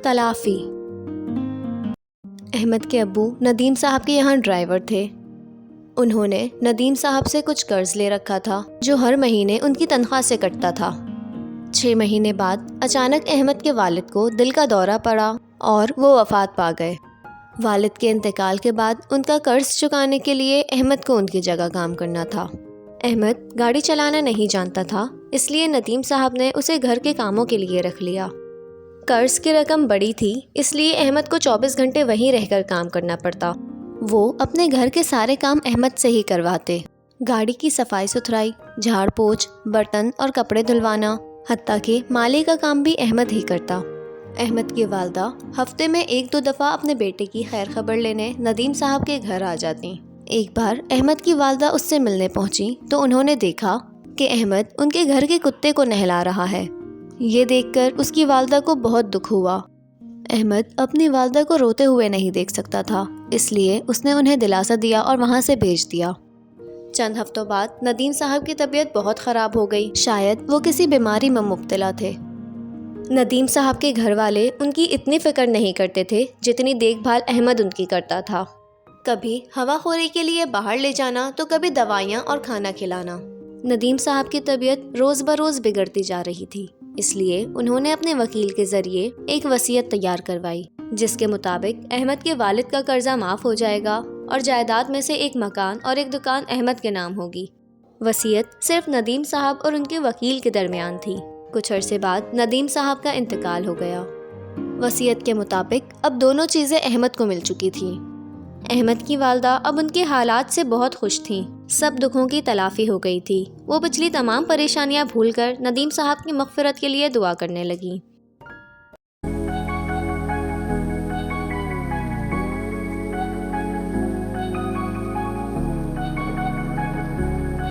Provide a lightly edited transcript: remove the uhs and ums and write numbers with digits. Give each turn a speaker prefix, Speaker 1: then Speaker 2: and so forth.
Speaker 1: تلافی۔ احمد کے ابو ندیم صاحب کے یہاں ڈرائیور تھے۔ انہوں نے ندیم صاحب سے کچھ قرض لے رکھا تھا جو ہر مہینے ان کی تنخواہ سے کٹتا تھا۔ 6 مہینے بعد اچانک احمد کے والد کو دل کا دورہ پڑا اور وہ وفات پا گئے۔ والد کے انتقال کے بعد ان کا قرض چکانے کے لیے احمد کو ان کی جگہ کام کرنا تھا۔ احمد گاڑی چلانا نہیں جانتا تھا، اس لیے ندیم صاحب نے اسے گھر کے کاموں کے لیے رکھ لیا۔ قرض کی رقم بڑی تھی، اس لیے احمد کو 24 گھنٹے وہیں رہ کر کام کرنا پڑتا۔ وہ اپنے گھر کے سارے کام احمد سے ہی کرواتے، گاڑی کی صفائی ستھرائی، جھاڑ پوچھ، برتن اور کپڑے دھلوانا، حتیٰ کہ مالی کا کام بھی احمد ہی کرتا۔ احمد کی والدہ ہفتے میں 1-2 دفعہ اپنے بیٹے کی خیر خبر لینے ندیم صاحب کے گھر آ جاتی۔ ایک بار احمد کی والدہ اس سے ملنے پہنچی تو انہوں نے دیکھا کہ احمد ان کے گھر کے کتے کو نہلا رہا ہے۔ یہ دیکھ کر اس کی والدہ کو بہت دکھ ہوا۔ احمد اپنی والدہ کو روتے ہوئے نہیں دیکھ سکتا تھا، اس لیے اس نے انہیں دلاسا دیا اور وہاں سے بھیج دیا۔ چند ہفتوں بعد ندیم صاحب کی طبیعت بہت خراب ہو گئی، شاید وہ کسی بیماری میں مبتلا تھے۔ ندیم صاحب کے گھر والے ان کی اتنی فکر نہیں کرتے تھے جتنی دیکھ بھال احمد ان کی کرتا تھا۔ کبھی ہوا خوری کے لیے باہر لے جانا تو کبھی دوائیاں اور کھانا کھلانا۔ ندیم صاحب کی طبیعت روز بروز بگڑتی جا رہی تھی، اس لیے انہوں نے اپنے وکیل کے ذریعے ایک وصیت تیار کروائی، جس کے مطابق احمد کے والد کا قرضہ معاف ہو جائے گا اور جائیداد میں سے ایک مکان اور ایک دکان احمد کے نام ہوگی۔ وصیت صرف ندیم صاحب اور ان کے وکیل کے درمیان تھی۔ کچھ عرصے بعد ندیم صاحب کا انتقال ہو گیا۔ وصیت کے مطابق اب دونوں چیزیں احمد کو مل چکی تھیں۔ احمد کی والدہ اب ان کے حالات سے بہت خوش تھیں، سب دکھوں کی تلافی ہو گئی تھی۔ وہ پچھلی تمام پریشانیاں بھول کر ندیم صاحب کی مغفرت کے لیے دعا کرنے لگیں۔